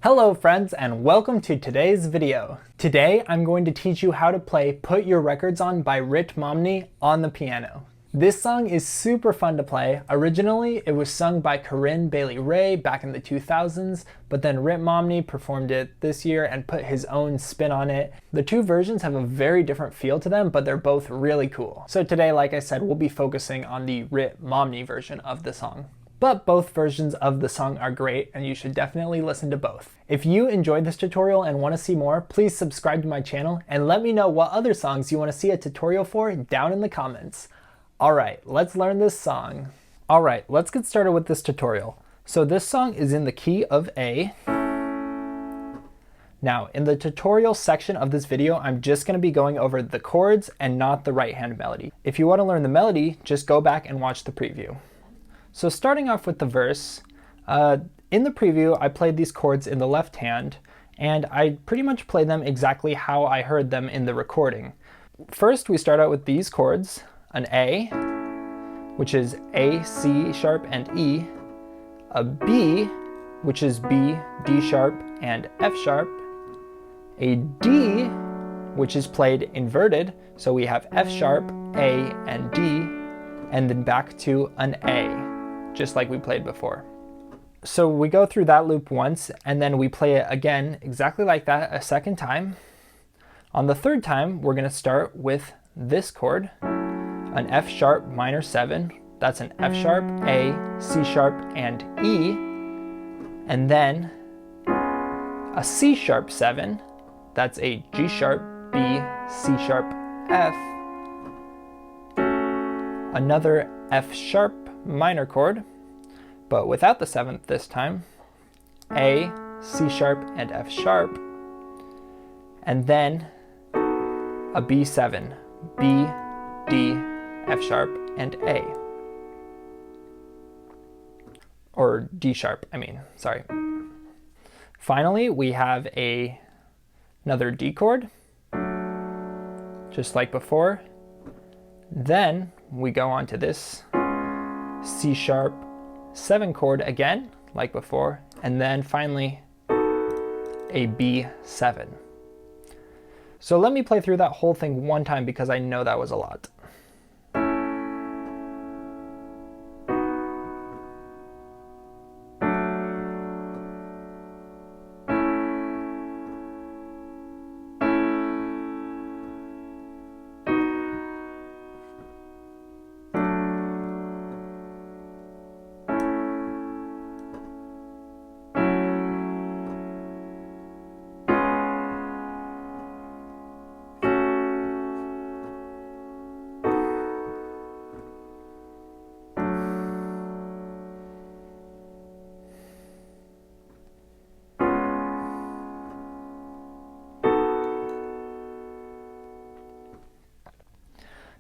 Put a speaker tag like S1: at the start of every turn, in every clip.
S1: Hello friends, and welcome to today's video. Today I'm going to teach you how to play Put Your Records On by Ritt Momney on the piano. This song is super fun to play. Originally it was sung by Corinne Bailey Rae back in the 2000s, but then Ritt Momney performed it this year and put his own spin on it. The two versions have a very different feel to them, but they're both really cool. So today, like I said, we'll be focusing on the Ritt Momney version of the song. But both versions of the song are great, and you should definitely listen to both. If you enjoyed this tutorial and want to see more, please subscribe to my channel and let me know what other songs you want to see a tutorial for down in the comments. Alright, let's learn this song. Alright, let's get started with this tutorial. So this song is in the key of A. Now, in the tutorial section of this video, I'm just going to be going over the chords and not the right hand melody. If you want to learn the melody, just go back and watch the preview. So starting off with the verse, in the preview I played these chords in the left hand, and I pretty much played them exactly how I heard them in the recording. First we start out with these chords, an A, which is A, C sharp and E, a B, which is B, D sharp and F sharp, a D, which is played inverted, so we have F sharp, A and D, and then back to an A, just like we played before. So we go through that loop once, and then we play it again exactly like that a second time. On the third time, we're going to start with this chord, an F sharp minor 7. That's an F sharp, A, C sharp, and E. And then a C sharp 7. That's a G sharp, B, C sharp, F. Another F sharp minor chord, but without the 7th this time, A, C sharp, and F sharp, and then a B7, B, D, F sharp, and A. Or D sharp, sorry. Finally, we have another D chord, just like before. Then we go on to this C sharp 7 chord again, like before, and then finally a B7. So let me play through that whole thing one time because I know that was a lot.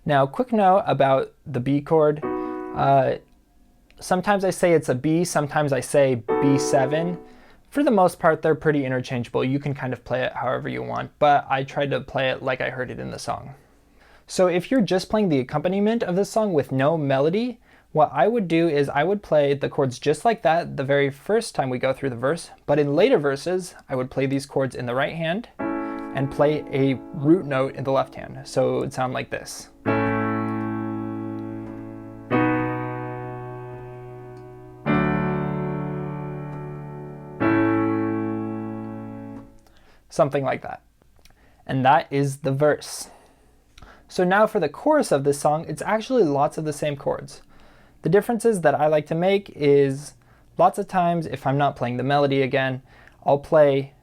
S1: Now, quick note about the B chord. Sometimes I say it's a B, sometimes I say B7. For the most part, they're pretty interchangeable. You can kind of play it however you want, but I tried to play it like I heard it in the song. So if you're just playing the accompaniment of this song with no melody, what I would do is I would play the chords just like that the very first time we go through the verse, but in later verses, I would play these chords in the right hand and play a root note in the left hand. So it would sound like this. Something like that. And that is the verse. So now for the chorus of this song, it's actually lots of the same chords. The differences that I like to make is lots of times if I'm not playing the melody again, I'll play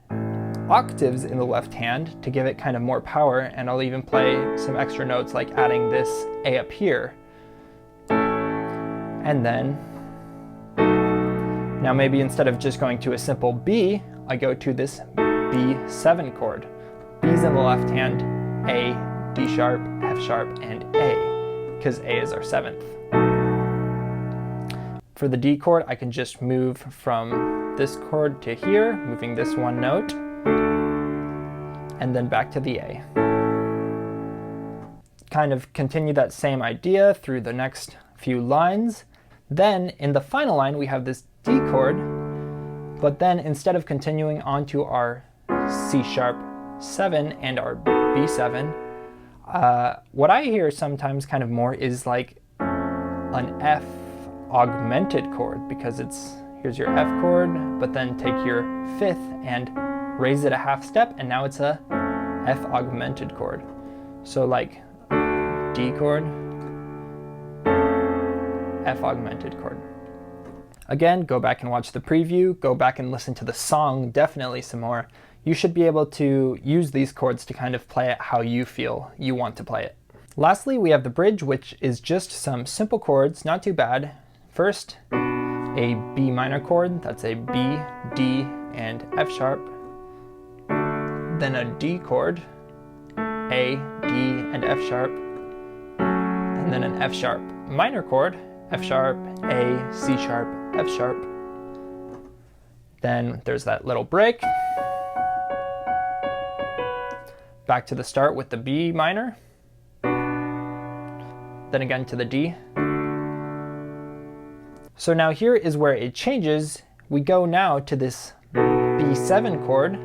S1: octaves in the left hand to give it kind of more power, and I'll even play some extra notes like adding this A up here. And then, now maybe instead of just going to a simple B, I go to this B7 chord. B's in the left hand, A, D sharp, F sharp, and A, because A is our 7th. For the D chord, I can just move from this chord to here, moving this one note, and then back to the A. Kind of continue that same idea through the next few lines. Then in the final line, we have this D chord, But then instead of continuing on to our C sharp 7 and our B7, what I hear sometimes kind of more is like an F augmented chord, because here's your F chord, but then take your 5th and raise it a half step, and now it's a F augmented chord. So like D chord, F augmented chord. Again, go back and watch the preview, go back and listen to the song definitely some more. You should be able to use these chords to kind of play it how you feel you want to play it. Lastly, we have the bridge, which is just some simple chords, not too bad. First, a B minor chord, that's a B, D, and F sharp. Then a D chord, A, D, and F sharp. And then an F sharp minor chord, F sharp, A, C sharp, F sharp. Then there's that little break. Back to the start with the B minor. Then again to the D. So now here is where it changes. We go now to this B7 chord,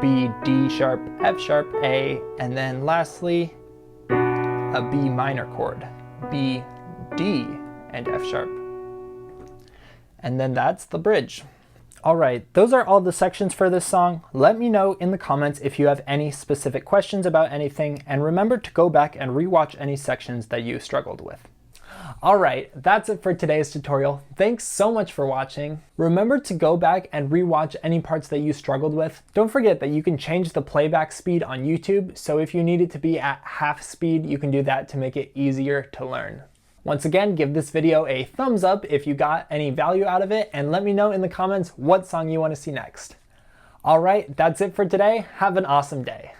S1: B, D sharp, F sharp, A, and then lastly, a B minor chord, B, D, and F sharp. And then that's the bridge. All right, those are all the sections for this song. Let me know in the comments if you have any specific questions about anything, and remember to go back and rewatch any sections that you struggled with. All right, that's it for today's tutorial. Thanks so much for watching. Remember to go back and rewatch any parts that you struggled with. Don't forget that you can change the playback speed on YouTube, so if you need it to be at half speed, you can do that to make it easier to learn. Once again, give this video a thumbs up if you got any value out of it, and let me know in the comments what song you want to see next. All right, that's it for today. Have an awesome day.